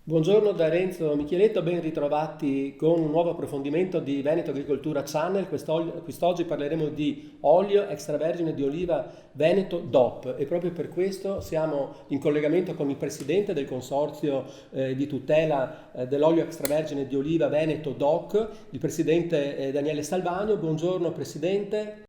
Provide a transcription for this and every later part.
Buongiorno da Renzo Micheletto, ben ritrovati con un nuovo approfondimento di Veneto Agricoltura Channel. Quest'oggi parleremo di olio extravergine di oliva Veneto DOP e proprio per questo siamo in collegamento con il presidente del consorzio di tutela dell'olio extravergine di oliva Veneto DOC, il presidente Daniele Salvagno. Buongiorno presidente.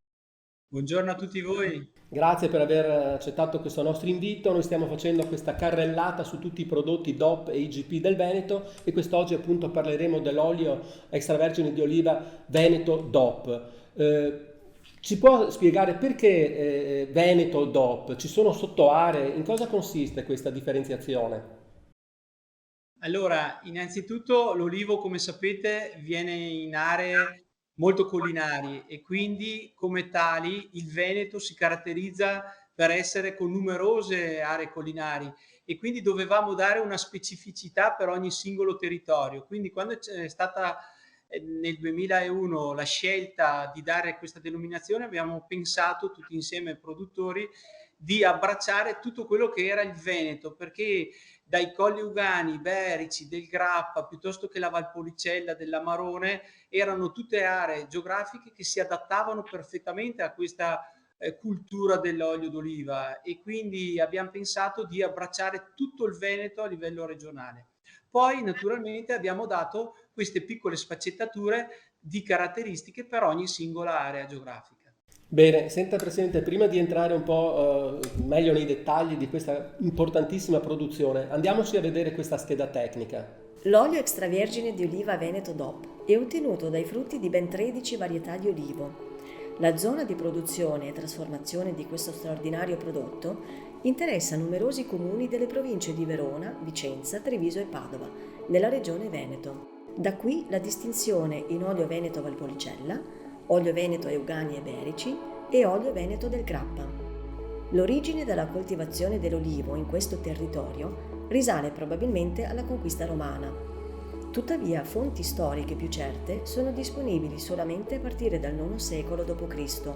Buongiorno a tutti voi. Grazie per aver accettato questo nostro invito. Noi stiamo facendo questa carrellata su tutti i prodotti DOP e IGP del Veneto e quest'oggi appunto parleremo dell'olio extravergine di oliva Veneto DOP. Ci può spiegare perché Veneto DOP? Ci sono sottoaree? In cosa consiste questa differenziazione? Allora, innanzitutto l'olivo, come sapete, viene in aree molto collinari e quindi come tali il Veneto si caratterizza per essere con numerose aree collinari e quindi dovevamo dare una specificità per ogni singolo territorio. Quindi quando c'è stata nel 2001 la scelta di dare questa denominazione, abbiamo pensato tutti insieme produttori di abbracciare tutto quello che era il Veneto, perché dai Colli Ugani, Iberici, del Grappa, piuttosto che la Valpolicella, dell'Amarone, erano tutte aree geografiche che si adattavano perfettamente a questa cultura dell'olio d'oliva e quindi abbiamo pensato di abbracciare tutto il Veneto a livello regionale. Poi naturalmente abbiamo dato queste piccole sfaccettature di caratteristiche per ogni singola area geografica. Bene, senta Presidente, prima di entrare un po' meglio nei dettagli di questa importantissima produzione, andiamoci a vedere questa scheda tecnica. L'olio extravergine di oliva Veneto DOP è ottenuto dai frutti di ben 13 varietà di olivo. La zona di produzione e trasformazione di questo straordinario prodotto interessa numerosi comuni delle province di Verona, Vicenza, Treviso e Padova, nella regione Veneto. Da qui la distinzione in olio Veneto Valpolicella, olio Veneto Eugani e Berici e olio Veneto del Grappa. L'origine della coltivazione dell'olivo in questo territorio risale probabilmente alla conquista romana. Tuttavia, fonti storiche più certe sono disponibili solamente a partire dal IX secolo d.C.,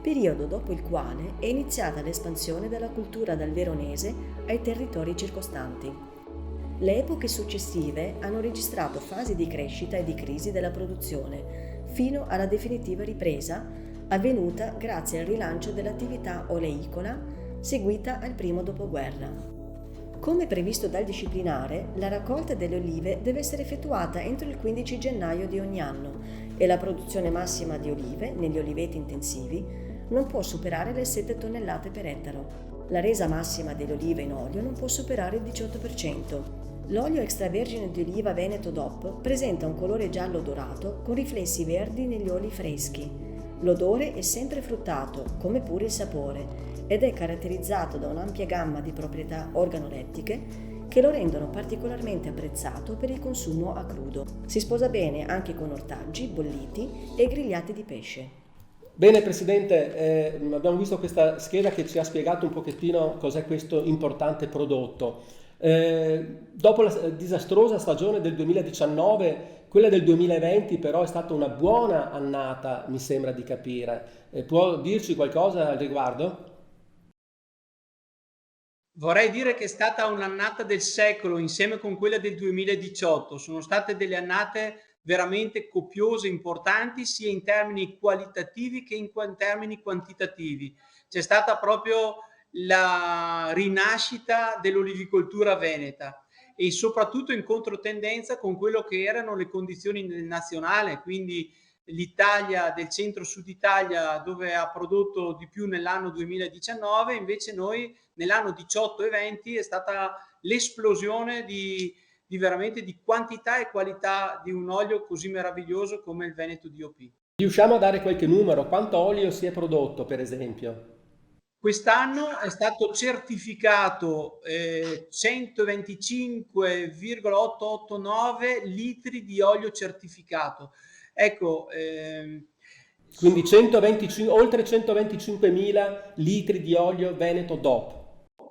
periodo dopo il quale è iniziata l'espansione della cultura dal veronese ai territori circostanti. Le epoche successive hanno registrato fasi di crescita e di crisi della produzione, fino alla definitiva ripresa avvenuta grazie al rilancio dell'attività oleicola seguita al primo dopoguerra. Come previsto dal disciplinare, la raccolta delle olive deve essere effettuata entro il 15 gennaio di ogni anno e la produzione massima di olive negli oliveti intensivi non può superare le 7 tonnellate per ettaro. La resa massima delle olive in olio non può superare il 18%. L'olio extravergine di oliva Veneto DOP presenta un colore giallo dorato con riflessi verdi negli oli freschi. L'odore è sempre fruttato, come pure il sapore, ed è caratterizzato da un'ampia gamma di proprietà organolettiche che lo rendono particolarmente apprezzato per il consumo a crudo. Si sposa bene anche con ortaggi, bolliti e grigliati di pesce. Bene Presidente, abbiamo visto questa scheda che ci ha spiegato un pochettino cos'è questo importante prodotto. Dopo la disastrosa stagione del 2019, quella del 2020 però è stata una buona annata, mi sembra di capire. Può dirci qualcosa al riguardo? Vorrei dire che è stata un'annata del secolo insieme con quella del 2018. Sono state delle annate veramente copiose, importanti, sia in termini qualitativi che in termini quantitativi. C'è stata proprio la rinascita dell'olivicoltura veneta e soprattutto in controtendenza con quello che erano le condizioni nel nazionale, quindi l'Italia del centro-sud Italia dove ha prodotto di più nell'anno 2019, invece noi nell'anno 18 e 20 è stata l'esplosione di veramente di quantità e qualità di un olio così meraviglioso come il Veneto DOP. Riusciamo a dare qualche numero? Quanto olio si è prodotto, per esempio? Quest'anno è stato certificato 125,889 litri di olio certificato. Ecco, Quindi 125 oltre 125.000 litri di olio Veneto DOP.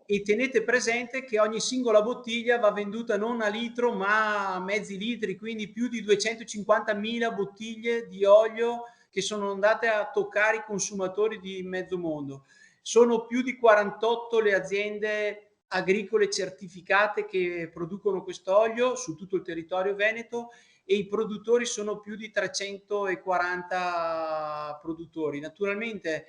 e tenete presente che ogni singola bottiglia va venduta non a litro ma a mezzi litri, quindi più di 250.000 bottiglie di olio che sono andate a toccare i consumatori di mezzo mondo. Sono più di 48 le aziende agricole certificate che producono quest'olio su tutto il territorio veneto e i produttori sono più di 340 produttori. Naturalmente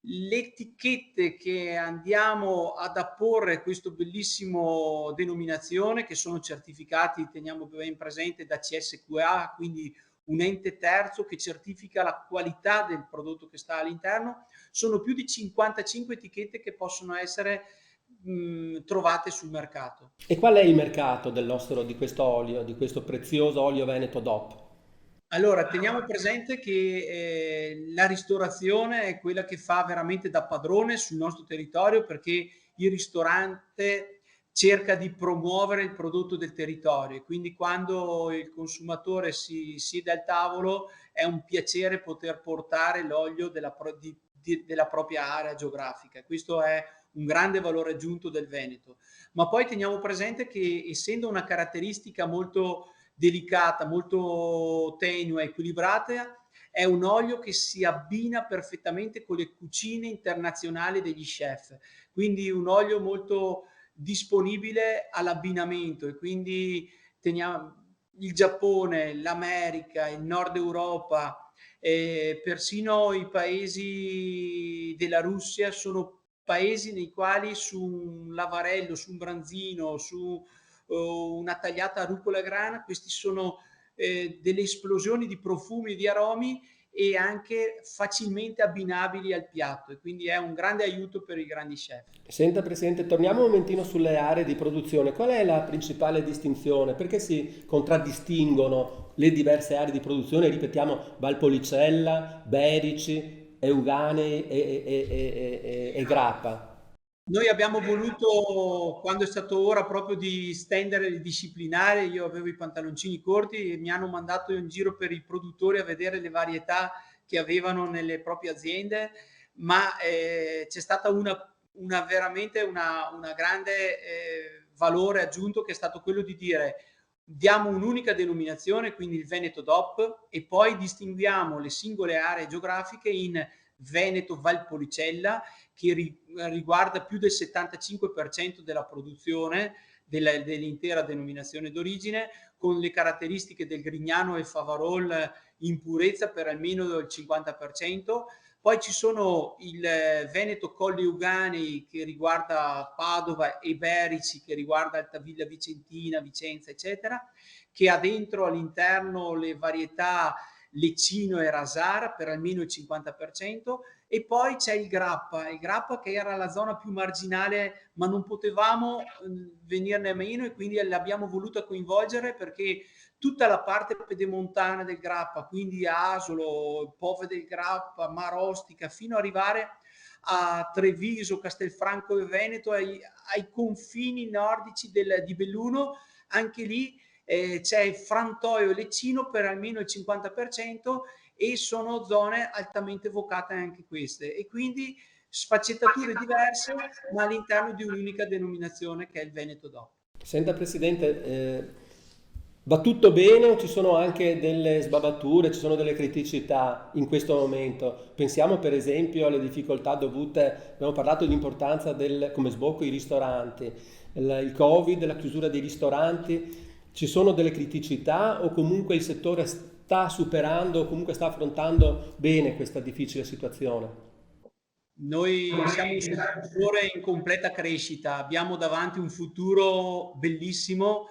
le etichette che andiamo ad apporre a questo bellissimo denominazione, che sono certificati, teniamo ben presente, da CSQA, quindi un ente terzo che certifica la qualità del prodotto che sta all'interno, sono più di 55 etichette che possono essere trovate sul mercato. E qual è il mercato di questo olio, di questo prezioso olio Veneto DOP? Allora, teniamo presente che la ristorazione è quella che fa veramente da padrone sul nostro territorio, perché il ristorante cerca di promuovere il prodotto del territorio, quindi quando il consumatore si siede al tavolo è un piacere poter portare l'olio della propria area geografica. Questo è un grande valore aggiunto del Veneto. Ma poi teniamo presente che, essendo una caratteristica molto delicata, molto tenue, equilibrata, è un olio che si abbina perfettamente con le cucine internazionali degli chef, quindi un olio molto disponibile all'abbinamento, e quindi teniamo il Giappone, l'America, il Nord Europa, persino i paesi della Russia sono paesi nei quali su un lavarello, su un branzino, su una tagliata a rucola grana, questi sono delle esplosioni di profumi e di aromi e anche facilmente abbinabili al piatto, e quindi è un grande aiuto per i grandi chef. Senta Presidente, torniamo un momentino sulle aree di produzione. Qual è la principale distinzione? Perché si contraddistinguono le diverse aree di produzione? Ripetiamo, Valpolicella, Berici, Euganei e Grappa. Noi abbiamo voluto, quando è stato ora proprio di stendere il disciplinare, io avevo i pantaloncini corti e mi hanno mandato in giro per i produttori a vedere le varietà che avevano nelle proprie aziende, ma c'è stata veramente una grande valore aggiunto, che è stato quello di dire: diamo un'unica denominazione, quindi il Veneto DOP, e poi distinguiamo le singole aree geografiche in Veneto Valpolicella, che riguarda più del 75% della produzione dell'intera denominazione d'origine, con le caratteristiche del Grignano e Favarol in purezza per almeno il 50%. Poi ci sono il Veneto Colli Euganei, che riguarda Padova, e Berici, che riguarda Altavilla Vicentina, Vicenza, eccetera, che ha dentro all'interno le varietà Leccino e Rasara per almeno il 50%, e poi c'è il Grappa che era la zona più marginale, ma non potevamo venirne a meno, e quindi l'abbiamo voluta coinvolgere, perché tutta la parte pedemontana del Grappa, quindi Asolo, Pove del Grappa, Marostica, fino ad arrivare a Treviso, Castelfranco e Veneto, ai confini nordici di Belluno, anche lì c'è Frantoio e Leccino per almeno il 50%, e sono zone altamente vocate anche queste, e quindi sfaccettature diverse ma all'interno di un'unica denominazione, che è il Veneto DOP. Senta Presidente, va tutto bene o ci sono anche delle sbavature, ci sono delle criticità in questo momento? Pensiamo per esempio alle difficoltà dovute, abbiamo parlato dell'importanza come sbocco i ristoranti, il Covid, la chiusura dei ristoranti, ci sono delle criticità o comunque il settore sta superando o comunque sta affrontando bene questa difficile situazione? Noi siamo un settore in completa crescita, abbiamo davanti un futuro bellissimo.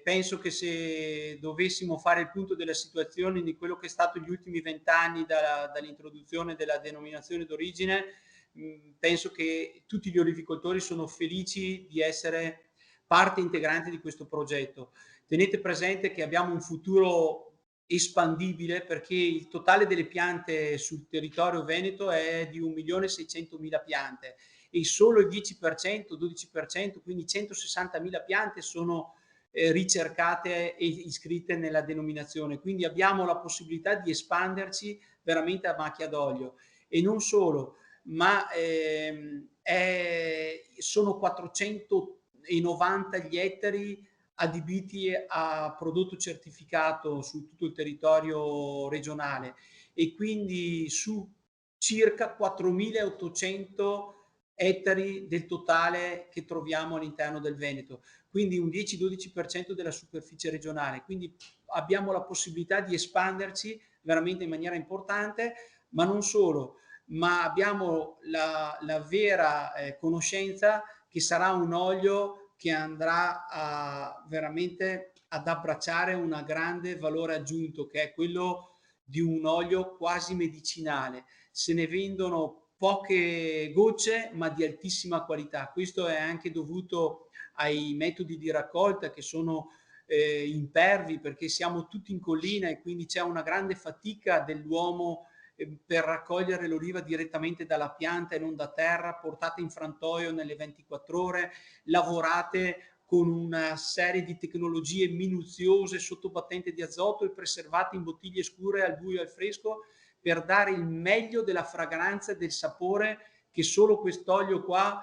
Penso che se dovessimo fare il punto della situazione di quello che è stato gli ultimi 20 anni dall'introduzione della denominazione d'origine, penso che tutti gli olivicoltori sono felici di essere parte integrante di questo progetto. Tenete presente che abbiamo un futuro espandibile, perché il totale delle piante sul territorio veneto è di 1.600.000 piante, e solo il 10%, 12%, quindi 160.000 piante sono ricercate e iscritte nella denominazione. Quindi abbiamo la possibilità di espanderci veramente a macchia d'olio. E non solo, ma sono 490 gli ettari adibiti a prodotto certificato su tutto il territorio regionale, e quindi su circa 4.800 ettari del totale che troviamo all'interno del Veneto, quindi un 10-12% della superficie regionale, quindi abbiamo la possibilità di espanderci veramente in maniera importante, ma non solo, ma abbiamo la vera conoscenza che sarà un olio che andrà veramente ad abbracciare un grande valore aggiunto, che è quello di un olio quasi medicinale. Se ne vendono poche gocce, ma di altissima qualità. Questo è anche dovuto ai metodi di raccolta che sono impervi, perché siamo tutti in collina e quindi c'è una grande fatica dell'uomo per raccogliere l'oliva direttamente dalla pianta e non da terra, portate in frantoio nelle 24 ore, lavorate con una serie di tecnologie minuziose sotto battente di azoto e preservate in bottiglie scure al buio e al fresco per dare il meglio della fragranza e del sapore che solo quest'olio qua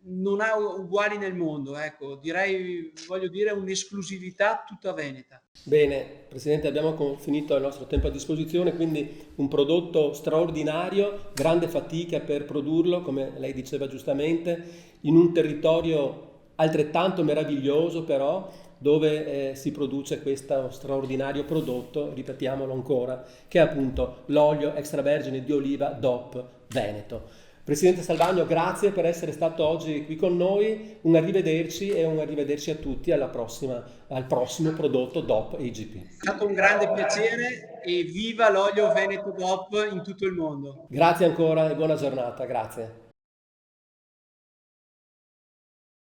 non ha uguali nel mondo. Ecco, direi, voglio dire, un'esclusività tutta veneta. Bene, Presidente, abbiamo finito il nostro tempo a disposizione, quindi un prodotto straordinario, grande fatica per produrlo, come lei diceva giustamente, in un territorio altrettanto meraviglioso però, dove si produce questo straordinario prodotto, ripetiamolo ancora, che è appunto l'olio extravergine di oliva DOP Veneto. Presidente Salvagno, grazie per essere stato oggi qui con noi, un arrivederci e un arrivederci a tutti al prossimo prodotto DOP AGP. È stato un grande piacere e viva l'olio Veneto DOP in tutto il mondo. Grazie ancora e buona giornata, grazie.